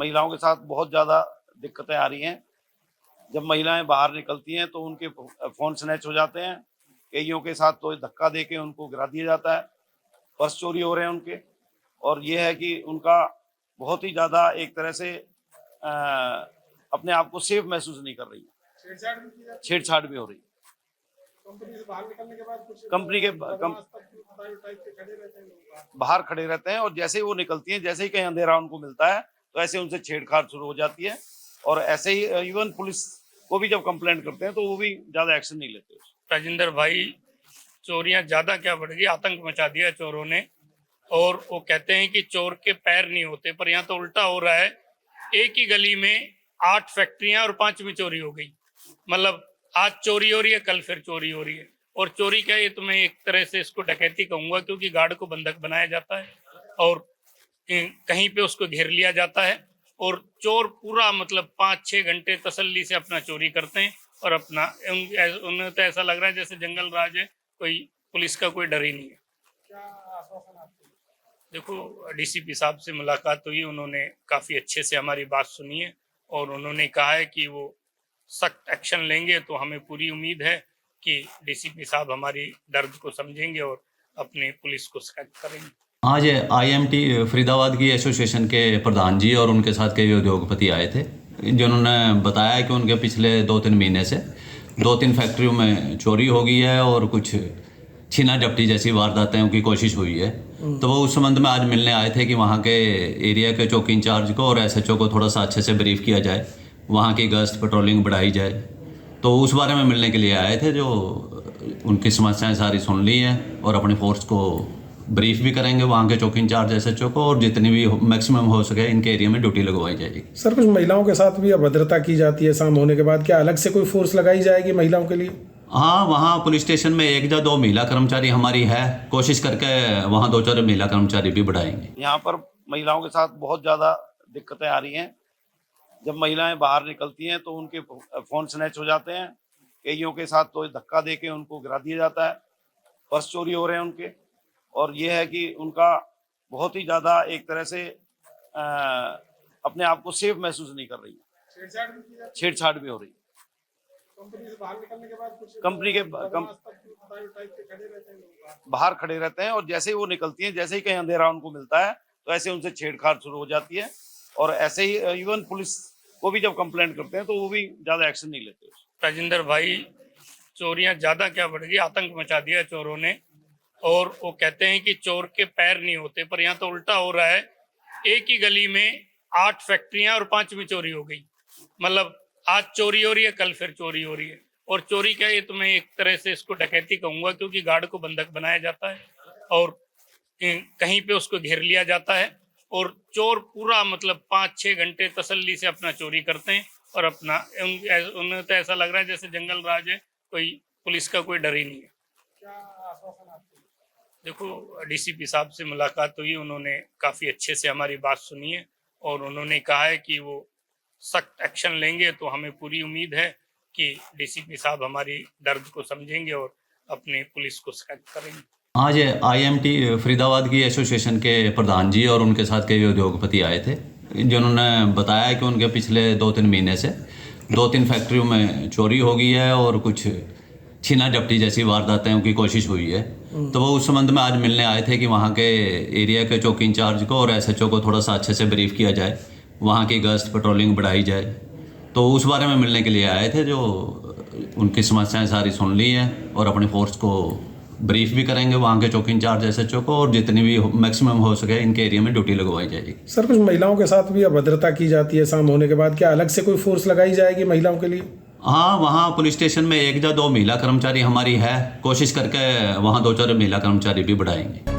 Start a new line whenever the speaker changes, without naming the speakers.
महिलाओं के साथ बहुत ज़्यादा दिक्कतें आ रही हैं। जब महिलाएं बाहर निकलती हैं तो उनके फ़ोन स्नैच हो जाते हैं। कईयों के साथ तो धक्का देके उनको गिरा दिया जाता है। पर्स चोरी हो रहे हैं उनके, और ये है कि उनका बहुत ही ज़्यादा एक तरह से अपने आप को सेफ महसूस नहीं कर रही है। छेड़छाड़ भी हो रही है।
कंपनी से बाहर निकलने के बाद कुछ
कंपनी के बाहर खड़े रहते हैं, और जैसे ही वो निकलती हैं, जैसे ही कहीं अंधेरा उनको मिलता है तो ऐसे उनसे छेड़छाड़ शुरू हो जाती है। और ऐसे ही इवन पुलिस को भी जब कंप्लेंट करते हैं तो वो भी ज्यादा एक्शन नहीं लेते।
राजेंद्र भाई, चोरियां ज्यादा क्या बढ़ गई, आतंक मचा दिया चोरों ने। और वो कहते हैं कि चोर के पैर नहीं होते, पर यहाँ तो उल्टा हो रहा है। एक ही गली में 8 फैक्ट्रियां और 5वीं चोरी हो गई। मतलब आज चोरी हो रही है, कल फिर चोरी हो रही है। और चोरी क्या है, तो मैं एक तरह से इसको डकैती कहूंगा, क्योंकि गार्ड को बंधक बनाया जाता है और कहीं पे उसको घेर लिया जाता है। और चोर पूरा मतलब 5-6 घंटे तसल्ली से अपना चोरी करते हैं और अपना उन्हें तो ऐसा लग रहा है जैसे जंगल राज है, कोई पुलिस का कोई डर ही नहीं है।
क्या आश्वासन आपको?
देखो, डीसीपी साहब से मुलाकात हुई, उन्होंने काफ़ी अच्छे से हमारी बात सुनी है और उन्होंने कहा है कि वो सख्त एक्शन लेंगे। तो हमें पूरी उम्मीद है कि डीसीपी साहब हमारी दर्द को समझेंगे और अपने पुलिस को शिकायत करेंगे।
आज आईएमटी फरीदाबाद की एसोसिएशन के प्रधान जी और उनके साथ कई उद्योगपति आए थे, जिन्होंने बताया कि उनके पिछले 2-3 महीने से 2-3 फैक्ट्रियों में चोरी हो गई है और कुछ छीना झपटी जैसी वारदातों की कोशिश हुई है। तो वो उस संबंध में आज मिलने आए थे कि वहाँ के एरिया के चौकी इंचार्ज को और एसएचओ को थोड़ा सा अच्छे से ब्रीफ किया जाए, वहाँ की गश्त पेट्रोलिंग बढ़ाई जाए। तो उस बारे में मिलने के लिए आए थे, जो उनकी समस्याएं सारी सुन ली हैं और अपनी फोर्स को ब्रीफ भी करेंगे, वहाँ के चौकी इंचार्ज एसएचओ को, और जितनी भी मैक्सिमम हो सके इनके एरिया में ड्यूटी लगवाई जाएगी।
सर, कुछ महिलाओं के साथ भी अभद्रता की जाती है शाम होने के बाद, क्या अलग से कोई फोर्स लगाई जाएगी महिलाओं के लिए?
हाँ, वहाँ पुलिस स्टेशन में 1 या 2 महिला कर्मचारी हमारी है, कोशिश करके वहाँ 2-4 महिला कर्मचारी भी बढ़ाएंगे।
यहाँ पर महिलाओं के साथ बहुत ज़्यादा दिक्कतें आ रही हैं। जब महिलाएं बाहर निकलती हैं तो उनके फ़ोन स्नैच हो जाते हैं। कईयों के साथ तो धक्का देके उनको गिरा दिया जाता है। पर्स चोरी हो रहे हैं उनके, और ये है कि उनका बहुत ही ज़्यादा एक तरह से अपने आप को सेफ महसूस नहीं कर रही है। छेड़छाड़ भी हो रही है।
कंपनी से बाहर निकलने के बाद कुछ
कंपनी के बाहर खड़े रहते हैं, और जैसे ही वो निकलती हैं, जैसे ही कहीं अंधेरा उनको मिलता है तो ऐसे उनसे छेड़छाड़ शुरू हो जाती है। और ऐसे ही इवन पुलिस को भी जब कंप्लेंट करते हैं तो वो भी ज्यादा एक्शन नहीं लेते।
राजेंद्र भाई, चोरियां ज्यादा क्या बढ़ गई, आतंक मचा दिया चोरों ने। और वो कहते हैं कि चोर के पैर नहीं होते, पर यहाँ तो उल्टा हो रहा है। एक ही गली में 8 फैक्ट्रियां और 5वीं चोरी हो गई। मतलब आज चोरी हो रही है, कल फिर चोरी हो रही है। और चोरी क्या है, तो मैं एक तरह से इसको डकैती कहूंगा, क्योंकि गार्ड को बंधक बनाया जाता है और कहीं पे उसको घेर लिया जाता है। और चोर पूरा मतलब 5-6 घंटे तसल्ली से अपना चोरी करते हैं और अपना उन्हें तो ऐसा लग रहा है जैसे जंगल राज है, कोई पुलिस का कोई डर ही नहीं है।
क्या आश्वासन आपको?
देखो, डीसीपी साहब से मुलाकात हुई, उन्होंने काफ़ी अच्छे से हमारी बात सुनी है और उन्होंने कहा है कि वो सख्त एक्शन लेंगे। तो हमें पूरी उम्मीद है कि डीसीपी साहब हमारी दर्द को समझेंगे और अपने पुलिस को शिकायत करेंगे।
आज आईएमटी फरीदाबाद की एसोसिएशन के प्रधान जी और उनके साथ कई उद्योगपति आए थे, जिन्होंने बताया कि उनके पिछले 2-3 महीने से 2-3 फैक्ट्रियों में चोरी हो गई है और कुछ छीना झपटी जैसी वारदातों की कोशिश हुई है। तो वो उस संबंध में आज मिलने आए थे कि वहाँ के एरिया के चौकी इंचार्ज को और एसएचओ को थोड़ा सा अच्छे से ब्रीफ किया जाए, वहाँ की गश्त पेट्रोलिंग बढ़ाई जाए। तो उस बारे में मिलने के लिए आए थे, जो उनकी समस्याएं सारी सुन ली हैं और अपनी फोर्स को ब्रीफ भी करेंगे, वहाँ के चौकी इंचार्ज एसएचओ को, और जितनी भी मैक्सिमम हो सके इनके एरिया में ड्यूटी लगवाई जाएगी।
सर, कुछ महिलाओं के साथ भी अभद्रता की जाती है शाम होने के बाद, क्या अलग से कोई फोर्स लगाई जाएगी महिलाओं के लिए?
हाँ, वहाँ पुलिस स्टेशन में 1 या 2 महिला कर्मचारी हमारी है, कोशिश करके वहाँ 2-4 महिला कर्मचारी भी बढ़ाएंगे।